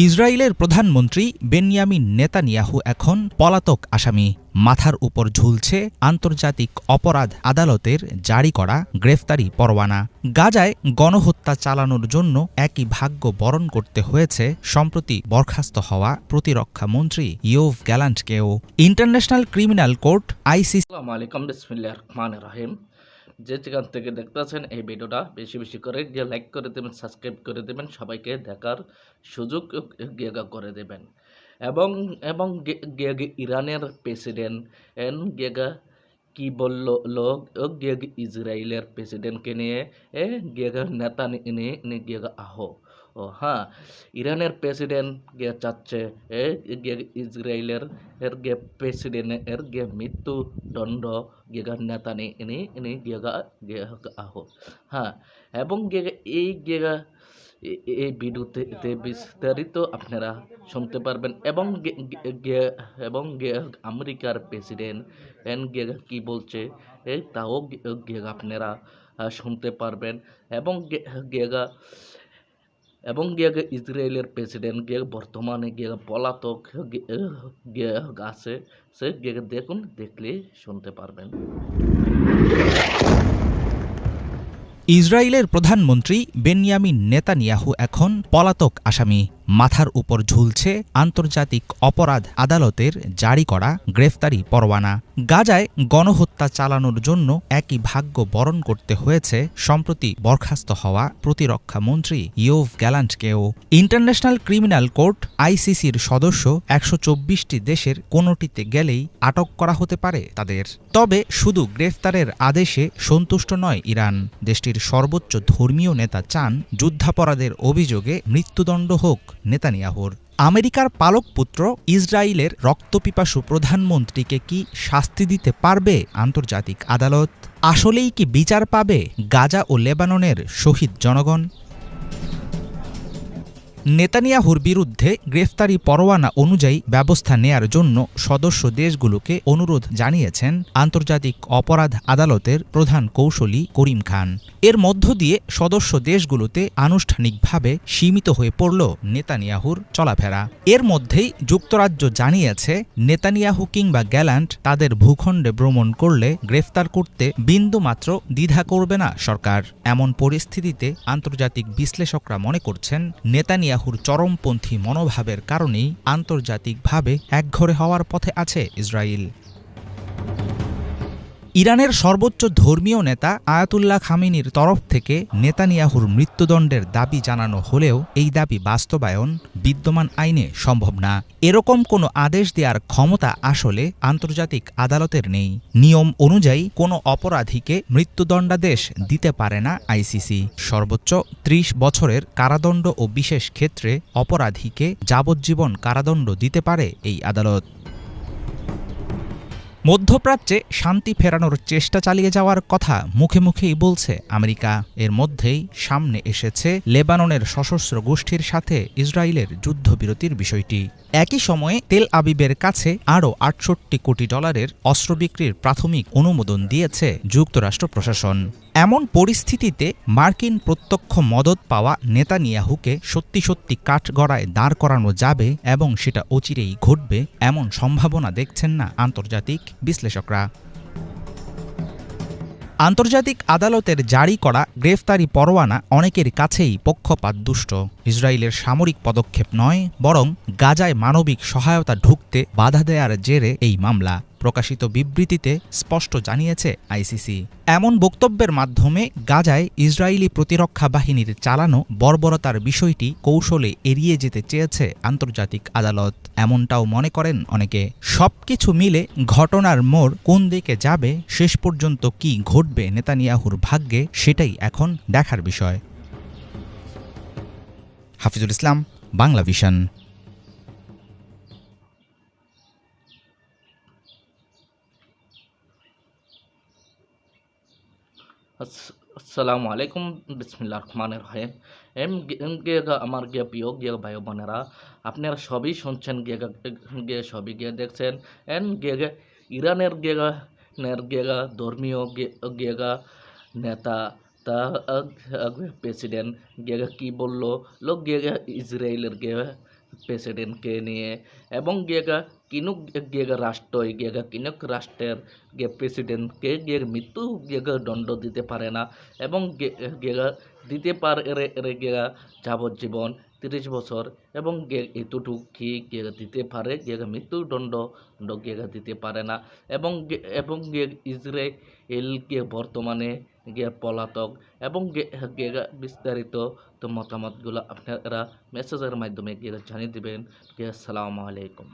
ইসরায়েলের প্রধানমন্ত্রী Benjamin Netanyahu এখন পলাতক আসামি। মাথার উপর ঝুলছে আন্তর্জাতিক অপরাধ আদালতের জারি করা গ্রেফতারি পরোয়ানা। গাজায় গণহত্যা চালানোর জন্য একই ভাগ্য বরণ করতে হয়েছে সম্প্রতি বরখাস্ত হওয়া প্রতিরক্ষা মন্ত্রী ইয়োভ গ্যালান্টকেও। International criminal court ICC. আসসালামু আলাইকুম, বিসমিল্লাহির রহমানির রহিম। যে যেখান থেকে দেখতেছেন এই ভিডিওটা বেশি বেশি করে গিয়ে লাইক করে দেবেন, সাবস্ক্রাইব করে দেবেন, সবাইকে দেখার সুযোগ করে দেবেন। এবং এবং ইরানের প্রেসিডেন্ট গেগা কি বলল লোক ইসরায়েলের প্রেসিডেন্টকে নিয়ে গেগা নেতা নিয়ে গেগা আহো। ও হ্যাঁ, ইরানের প্রেসিডেন্ট চাচ্ছে ইসরায়েলের প্রেসিডেন্টের মৃত্যুদণ্ড নেতা ইনি আহো। হ্যাঁ, এবং এই এই ভিডিওতে বিস্তারিত আপনারা শুনতে পারবেন। এবং আমেরিকার প্রেসিডেন্ট কি বলছে তাও আপনারা শুনতে পারবেন। এবং ইসরায়েলের প্রেসিডেন্ট বর্তমানে পলাতক আছে, সে দেখুন, দেখলে শুনতে পারবেন। ইসরায়েলের প্রধানমন্ত্রী বেনিয়ামিন নেতানিয়াহু এখন পলাতক আসামি। মাথার উপর ঝুলছে আন্তর্জাতিক অপরাধ আদালতের জারি করা গ্রেফতারি পরোয়ানা। গাজায় গণহত্যা চালানোর জন্য একই ভাগ্য বরণ করতে হয়েছে সম্প্রতি বরখাস্ত হওয়া প্রতিরক্ষা মন্ত্রী ইয়োভ গ্যালান্টকেও। ইন্টারন্যাশনাল ক্রিমিনাল কোর্ট আইসিসির সদস্য ১২৪টি দেশের কোনোটিতে গেলেই আটক করা হতে পারে তাদের। তবে শুধু গ্রেফতারের আদেশে সন্তুষ্ট নয় ইরান। দেশটির সর্বোচ্চ ধর্মীয় নেতা চান যুদ্ধাপরাধের অভিযোগে মৃত্যুদণ্ড হোক নেতানিয়াহুর। আমেরিকার পালক পুত্র ইসরায়েলের রক্তপিপাসু প্রধানমন্ত্রীকে কি শাস্তি দিতে পারবে আন্তর্জাতিক আদালত? আসলেই কি বিচার পাবে গাজা ও লেবাননের শহীদ জনগণ? নেতানিয়াহুর বিরুদ্ধে গ্রেফতারি পরোয়ানা অনুযায়ী ব্যবস্থা নেয়ার জন্য সদস্য দেশগুলোকে অনুরোধ জানিয়েছেন আন্তর্জাতিক অপরাধ আদালতের প্রধান কৌঁসুলি করিম খান। এর মধ্য দিয়ে সদস্য দেশগুলোতে আনুষ্ঠানিকভাবে সীমিত হয়ে পড়ল নেতানিয়াহুর চলাফেরা। এর মধ্যেই যুক্তরাজ্য জানিয়েছে নেতানিয়াহু কিংবা গ্যালান্ট তাদের ভূখণ্ডে ভ্রমণ করলে গ্রেফতার করতে বিন্দুমাত্র দ্বিধা করবে না সরকার। এমন পরিস্থিতিতে আন্তর্জাতিক বিশ্লেষকরা মনে করছেন নেতানিয়াহুর চরমপন্থী মনোভাবের কারণেই আন্তর্জাতিকভাবে একঘরে হওয়ার পথে আছে ইসরায়েল। ইরানের সর্বোচ্চ ধর্মীয় নেতা আয়াতুল্লাহ খামেনির তরফ থেকে নেতানিয়াহুর মৃত্যুদণ্ডের দাবি জানানো হলেও এই দাবি বাস্তবায়ন বিদ্যমান আইনে সম্ভব না। এরকম কোনো আদেশ দেওয়ার ক্ষমতা আসলে আন্তর্জাতিক আদালতের নেই। নিয়ম অনুযায়ী কোনো অপরাধীকে মৃত্যুদণ্ডাদেশ দিতে পারে না আইসিসি। সর্বোচ্চ ৩০ বছরের কারাদণ্ড ও বিশেষ ক্ষেত্রে অপরাধীকে যাবজ্জীবন কারাদণ্ড দিতে পারে এই আদালত। মধ্যপ্রাচ্যে শান্তি ফেরানোর চেষ্টা চালিয়ে যাওয়ার কথা মুখে মুখেই বলছে আমেরিকা। এর মধ্যেই সামনে এসেছে লেবাননের সশস্ত্র গোষ্ঠীর সাথে ইসরায়েলের যুদ্ধবিরতির বিষয়টি। একই সময়ে তেল আবিবের কাছে আরও $৬৮ কোটি অস্ত্র বিক্রির প্রাথমিক অনুমোদন দিয়েছে যুক্তরাষ্ট্র প্রশাসন। এমন পরিস্থিতিতে মার্কিন প্রত্যক্ষ মদত পাওয়া নেতানিয়াহুকে সত্যি সত্যি কাঠগড়ায় দাঁড় করানো যাবে এবং সেটা অচিরেই ঘটবে এমন সম্ভাবনা দেখছেন না আন্তর্জাতিক বিশ্লেষকরা। আন্তর্জাতিক আদালতের জারি করা গ্রেফতারি পরোয়ানা অনেকের কাছেই পক্ষপাতদুষ্ট। ইসরায়েলের সামরিক পদক্ষেপ নয়, বরং গাজায় মানবিক সহায়তা ঢুকতে বাধা দেয়ার জেরে এই মামলা। প্রকাশিত বিবৃতিতে স্পষ্ট জানিয়েছে আইসিসি। এমন বক্তব্যের মাধ্যমে গাজায় ইসরায়েলি প্রতিরক্ষা বাহিনীর চালানো বর্বরতার বিষয়টি কৌশলে এড়িয়ে যেতে চেয়েছে আন্তর্জাতিক আদালত, এমনটাও মনে করেন অনেকে। সবকিছু মিলে ঘটনার মোড় কোন দিকে যাবে, শেষ পর্যন্ত কি ঘটবে নেতানিয়াহুর ভাগ্যে, সেটাই এখন দেখার বিষয়। হাফিজুল ইসলাম, বাংলা ভিশন। আসসালামু আলাইকুম, বিসমিল্লাহির রহমানির রহিম। আমার প্রিয় ভাই বোনেরা, আপনারা সবই শুনছেন, সবই দেখছেন। ইরানের ধর্মীয় নেতা তা প্রেসিডেন্ট কি বলল লোক ইসরায়েলের প্রেসিডেন্টকে নিয়ে এবং গিয়েগা কিনুক গিয়েগা রাষ্ট্র গিয়েগা কিনুক রাষ্ট্রের গিয়ে প্রেসিডেন্টকে গিয়ে মৃত্যু গিয়েগা দণ্ড দিতে পারে না এবং গিয়েগা দিতে পারে এরে গিয়েগা যাবজ্জীবন 30 বছর এবং এতটুকু গিয়েগা দিতে পারে গিয়েগা মৃত্যুদণ্ড গিয়েগা দিতে পারে না এবং গিয়ে ইসরায়েল গিয়ে বর্তমানে গিয়ে পলাতক এবং গিয়েগা বিস্তারিত তো মতামতগুলো আপনারা মেসেজের মাধ্যমে গিয়ে জানিয়ে দিবেন। আসসালামু আলাইকুম।